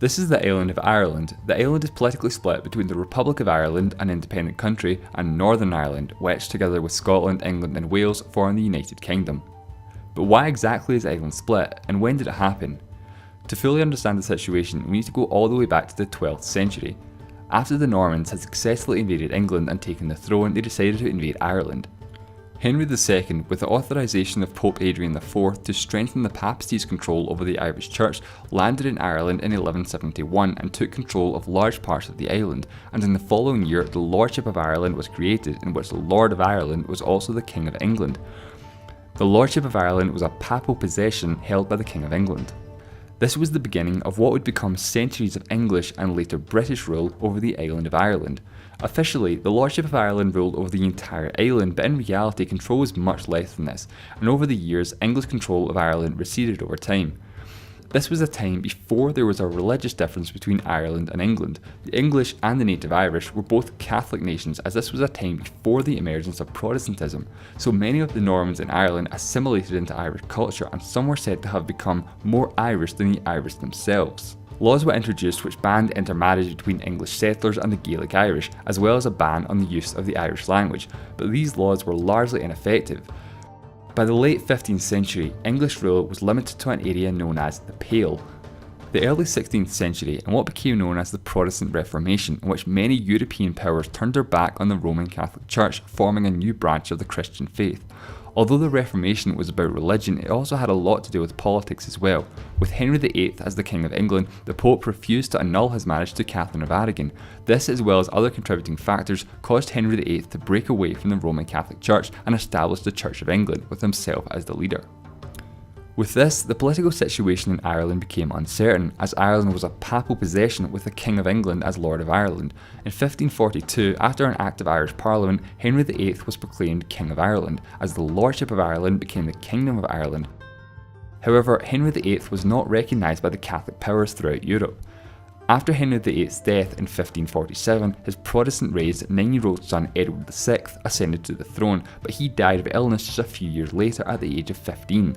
This is the island of Ireland. The island is politically split between the Republic of Ireland, an independent country, and Northern Ireland, which, together with Scotland, England and Wales, form the United Kingdom. But why exactly is Ireland split, and when did it happen? To fully understand the situation, we need to go all the way back to the 12th century. After the Normans had successfully invaded England and taken the throne, they decided to invade Ireland. Henry II, with the authorisation of Pope Adrian IV to strengthen the papacy's control over the Irish Church, landed in Ireland in 1171 and took control of large parts of the island, and in the following year the Lordship of Ireland was created, in which the Lord of Ireland was also the King of England. The Lordship of Ireland was a papal possession held by the King of England. This was the beginning of what would become centuries of English and later British rule over the island of Ireland. Officially, the Lordship of Ireland ruled over the entire island, but in reality control was much less than this, and over the years English control of Ireland receded over time. This was a time before there was a religious difference between Ireland and England. The English and the native Irish were both Catholic nations, as this was a time before the emergence of Protestantism, so many of the Normans in Ireland assimilated into Irish culture, and some were said to have become more Irish than the Irish themselves. Laws were introduced which banned intermarriage between English settlers and the Gaelic Irish, as well as a ban on the use of the Irish language, but these laws were largely ineffective. By the late 15th century, English rule was limited to an area known as the Pale. The early 16th century and what became known as the Protestant Reformation, in which many European powers turned their back on the Roman Catholic Church, forming a new branch of the Christian faith. Although the Reformation was about religion, it also had a lot to do with politics as well. With Henry VIII as the King of England, the Pope refused to annul his marriage to Catherine of Aragon. This, as well as other contributing factors, caused Henry VIII to break away from the Roman Catholic Church and establish the Church of England, with himself as the leader. With this, the political situation in Ireland became uncertain, as Ireland was a papal possession with the King of England as Lord of Ireland. In 1542, after an Act of Irish Parliament, Henry VIII was proclaimed King of Ireland, as the Lordship of Ireland became the Kingdom of Ireland. However, Henry VIII was not recognised by the Catholic powers throughout Europe. After Henry VIII's death in 1547, his Protestant-raised 9-year-old son Edward VI ascended to the throne, but he died of illness just a few years later at the age of 15.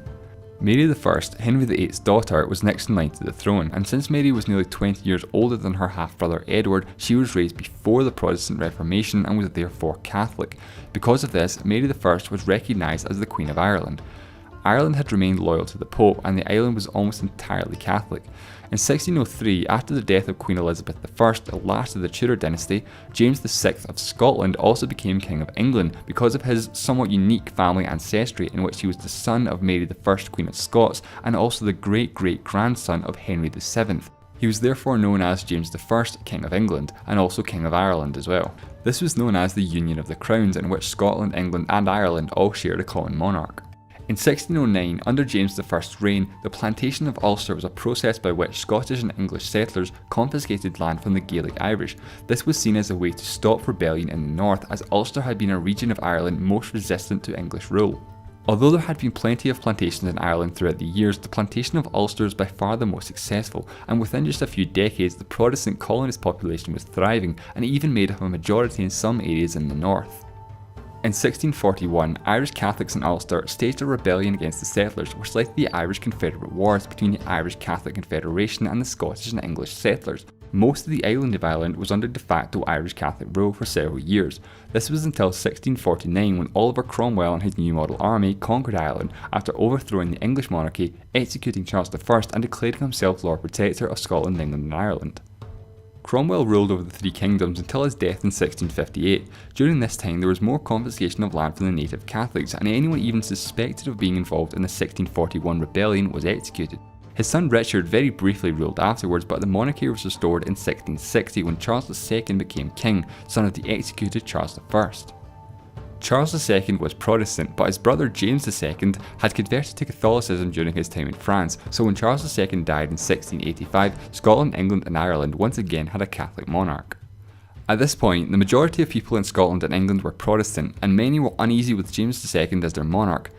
Mary I, Henry VIII's daughter, was next in line to the throne, and since Mary was nearly 20 years older than her half-brother Edward, she was raised before the Protestant Reformation and was therefore Catholic. Because of this, Mary I was recognised as the Queen of Ireland. Ireland had remained loyal to the Pope, and the island was almost entirely Catholic. In 1603, after the death of Queen Elizabeth I, the last of the Tudor dynasty, James VI of Scotland also became King of England because of his somewhat unique family ancestry, in which he was the son of Mary I, Queen of Scots, and also the great-great-grandson of Henry VII. He was therefore known as James I, King of England, and also King of Ireland as well. This was known as the Union of the Crowns, in which Scotland, England and Ireland all shared a common monarch. In 1609, under James I's reign, the Plantation of Ulster was a process by which Scottish and English settlers confiscated land from the Gaelic Irish. This was seen as a way to stop rebellion in the north, as Ulster had been a region of Ireland most resistant to English rule. Although there had been plenty of plantations in Ireland throughout the years, the Plantation of Ulster was by far the most successful, and within just a few decades the Protestant colonist population was thriving, and even made up a majority in some areas in the north. In 1641, Irish Catholics in Ulster staged a rebellion against the settlers, which led to the Irish Confederate Wars between the Irish Catholic Confederation and the Scottish and English settlers. Most of the island of Ireland was under de facto Irish Catholic rule for several years. This was until 1649, when Oliver Cromwell and his New Model Army conquered Ireland after overthrowing the English monarchy, executing Charles I and declaring himself Lord Protector of Scotland, England and Ireland. Cromwell ruled over the three kingdoms until his death in 1658. During this time there was more confiscation of land from the native Catholics, and anyone even suspected of being involved in the 1641 rebellion was executed. His son Richard very briefly ruled afterwards, but the monarchy was restored in 1660 when Charles II became king, son of the executed Charles I. Charles II was Protestant, but his brother James II had converted to Catholicism during his time in France, so when Charles II died in 1685, Scotland, England and Ireland once again had a Catholic monarch. At this point, the majority of people in Scotland and England were Protestant, and many were uneasy with James II as their monarch.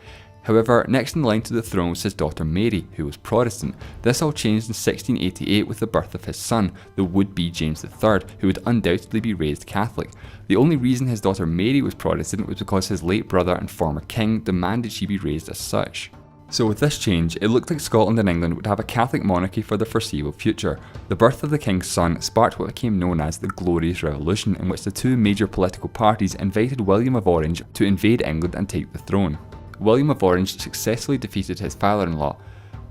However, next in line to the throne was his daughter Mary, who was Protestant. This all changed in 1688 with the birth of his son, the would-be James III, who would undoubtedly be raised Catholic. The only reason his daughter Mary was Protestant was because his late brother and former king demanded she be raised as such. So with this change, it looked like Scotland and England would have a Catholic monarchy for the foreseeable future. The birth of the King's son sparked what became known as the Glorious Revolution, in which the two major political parties invited William of Orange to invade England and take the throne. William of Orange successfully defeated his father-in-law,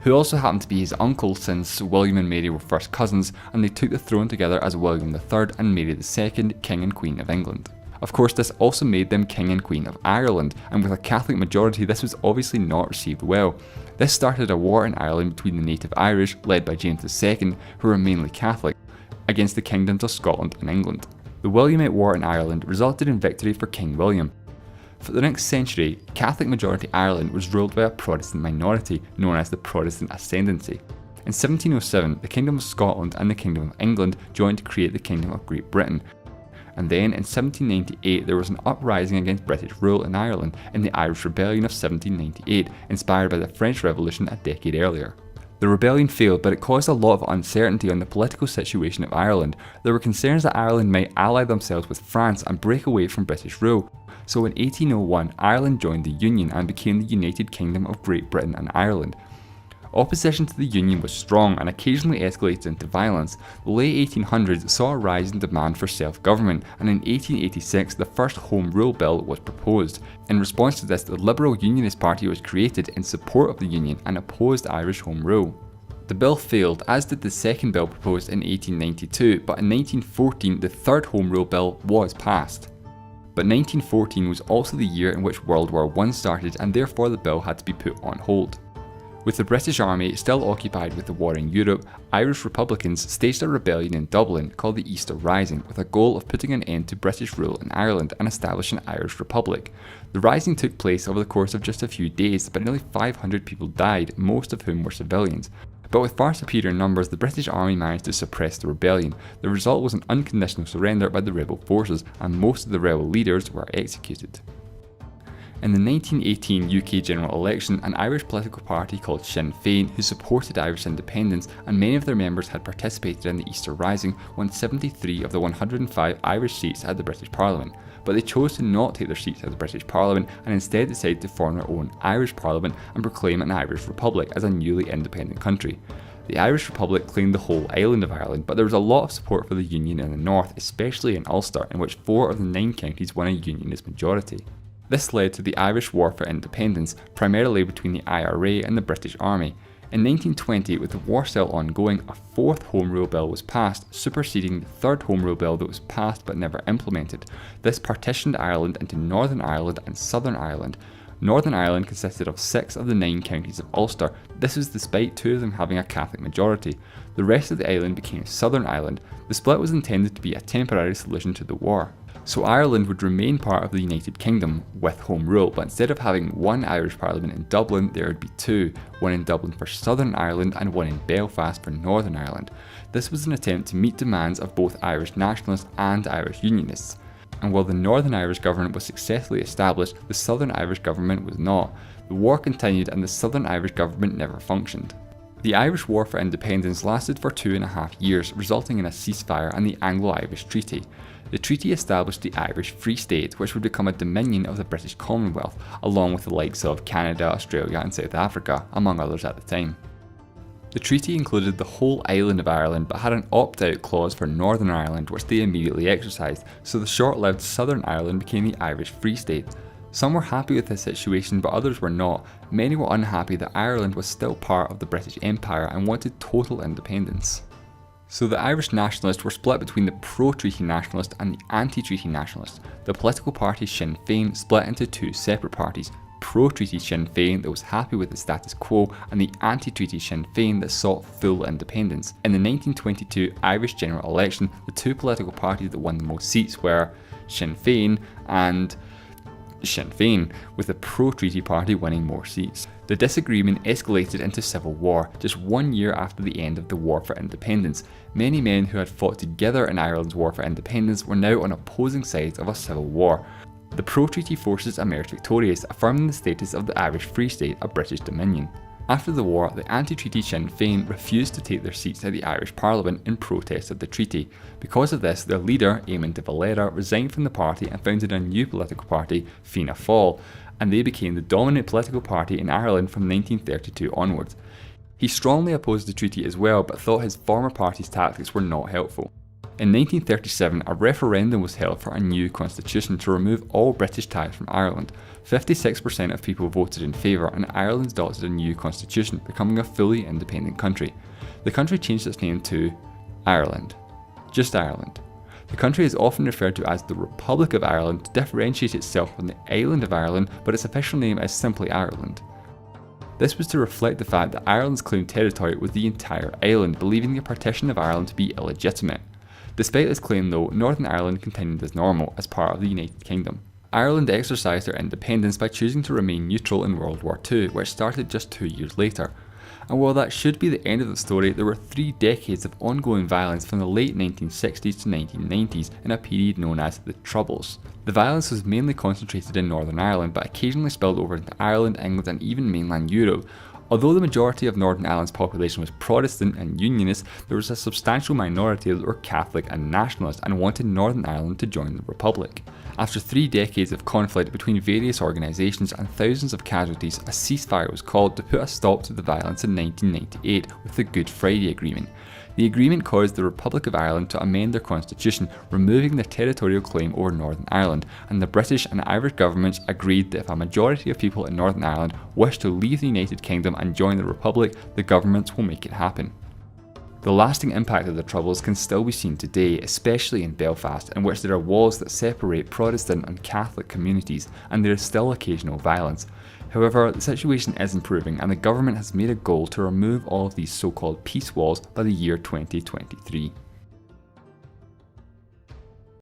who also happened to be his uncle since William and Mary were first cousins, and they took the throne together as William III and Mary II, King and Queen of England. Of course, this also made them King and Queen of Ireland, and with a Catholic majority this was obviously not received well. This started a war in Ireland between the native Irish, led by James II, who were mainly Catholic, against the kingdoms of Scotland and England. The Williamite War in Ireland resulted in victory for King William. For the next century, Catholic majority Ireland was ruled by a Protestant minority, known as the Protestant Ascendancy. In 1707, the Kingdom of Scotland and the Kingdom of England joined to create the Kingdom of Great Britain. And then in 1798 there was an uprising against British rule in Ireland in the Irish Rebellion of 1798, inspired by the French Revolution a decade earlier. The rebellion failed, but it caused a lot of uncertainty on the political situation of Ireland. There were concerns that Ireland might ally themselves with France and break away from British rule. So in 1801, Ireland joined the Union and became the United Kingdom of Great Britain and Ireland. Opposition to the Union was strong and occasionally escalated into violence. The late 1800s saw a rise in demand for self-government, and in 1886 the first Home Rule Bill was proposed. In response to this, the Liberal Unionist Party was created in support of the Union and opposed Irish Home Rule. The bill failed, as did the second bill proposed in 1892, but in 1914 the third Home Rule Bill was passed. But 1914 was also the year in which World War I started, and therefore the bill had to be put on hold. With the British Army still occupied with the war in Europe, Irish Republicans staged a rebellion in Dublin called the Easter Rising, with a goal of putting an end to British rule in Ireland and establishing an Irish Republic. The rising took place over the course of just a few days, but nearly 500 people died, most of whom were civilians. But with far superior numbers, the British Army managed to suppress the rebellion. The result was an unconditional surrender by the rebel forces, and most of the rebel leaders were executed. In the 1918 UK general election, an Irish political party called Sinn Féin, who supported Irish independence and many of their members had participated in the Easter Rising, won 73 of the 105 Irish seats at the British Parliament. But they chose to not take their seats at the British Parliament and instead decided to form their own Irish Parliament and proclaim an Irish Republic as a newly independent country. The Irish Republic claimed the whole island of Ireland, but there was a lot of support for the Union in the north, especially in Ulster, in which 4 of the 9 counties won a Unionist majority. This led to the Irish War for Independence, primarily between the IRA and the British Army. In 1920, with the war still ongoing, a 4th Home Rule Bill was passed, superseding the 3rd Home Rule Bill that was passed but never implemented. This partitioned Ireland into Northern Ireland and Southern Ireland. Northern Ireland consisted of 6 of the 9 counties of Ulster. This was despite 2 of them having a Catholic majority. The rest of the island became Southern Ireland. The split was intended to be a temporary solution to the war. So Ireland would remain part of the United Kingdom with Home Rule, but instead of having 1 Irish Parliament in Dublin, there would be 2, one in Dublin for Southern Ireland and one in Belfast for Northern Ireland. This was an attempt to meet demands of both Irish nationalists and Irish Unionists. And while the Northern Irish government was successfully established, the Southern Irish government was not. The war continued and the Southern Irish government never functioned. The Irish War for Independence lasted for 2.5 years, resulting in a ceasefire and the Anglo-Irish Treaty. The treaty established the Irish Free State, which would become a dominion of the British Commonwealth, along with the likes of Canada, Australia and South Africa, among others at the time. The treaty included the whole island of Ireland, but had an opt-out clause for Northern Ireland, which they immediately exercised, so the short-lived Southern Ireland became the Irish Free State. Some were happy with this situation, but others were not. Many were unhappy that Ireland was still part of the British Empire and wanted total independence. So the Irish nationalists were split between the pro-treaty nationalists and the anti-treaty nationalists. The political party Sinn Féin split into 2 separate parties: pro-treaty Sinn Féin that was happy with the status quo and the anti-treaty Sinn Féin that sought full independence. In the 1922 Irish general election, the 2 political parties that won the most seats were Sinn Féin and Sinn Féin, with the pro-treaty party winning more seats. The disagreement escalated into civil war just 1 year after the end of the War for Independence. Many men who had fought together in Ireland's War for Independence were now on opposing sides of a civil war. The pro-treaty forces emerged victorious, affirming the status of the Irish Free State a British dominion. After the war, the anti-treaty Sinn Féin refused to take their seats at the Irish Parliament in protest of the treaty. Because of this, their leader, Eamon de Valera, resigned from the party and founded a new political party, Fianna Fáil, and they became the dominant political party in Ireland from 1932 onwards. He strongly opposed the treaty as well, but thought his former party's tactics were not helpful. In 1937, a referendum was held for a new constitution to remove all British ties from Ireland. 56% of people voted in favour, and Ireland adopted a new constitution, becoming a fully independent country. The country changed its name to Ireland. Just Ireland. The country is often referred to as the Republic of Ireland to differentiate itself from the island of Ireland, but its official name is simply Ireland. This was to reflect the fact that Ireland's claimed territory was the entire island, believing the partition of Ireland to be illegitimate. Despite this claim though, Northern Ireland continued as normal as part of the United Kingdom. Ireland exercised their independence by choosing to remain neutral in World War II, which started just 2 years later. And while that should be the end of the story, there were 3 decades of ongoing violence from the late 1960s to 1990s in a period known as the Troubles. The violence was mainly concentrated in Northern Ireland, but occasionally spilled over into Ireland, England and even mainland Europe. Although the majority of Northern Ireland's population was Protestant and Unionist, there was a substantial minority that were Catholic and nationalist and wanted Northern Ireland to join the Republic. After 3 decades of conflict between various organisations and thousands of casualties, a ceasefire was called to put a stop to the violence in 1998 with the Good Friday Agreement. The agreement caused the Republic of Ireland to amend their constitution, removing their territorial claim over Northern Ireland, and the British and Irish governments agreed that if a majority of people in Northern Ireland wish to leave the United Kingdom and join the Republic, the governments will make it happen. The lasting impact of the Troubles can still be seen today, especially in Belfast, in which there are walls that separate Protestant and Catholic communities, and there is still occasional violence. However, the situation is improving, and the government has made a goal to remove all of these so-called peace walls by the year 2023.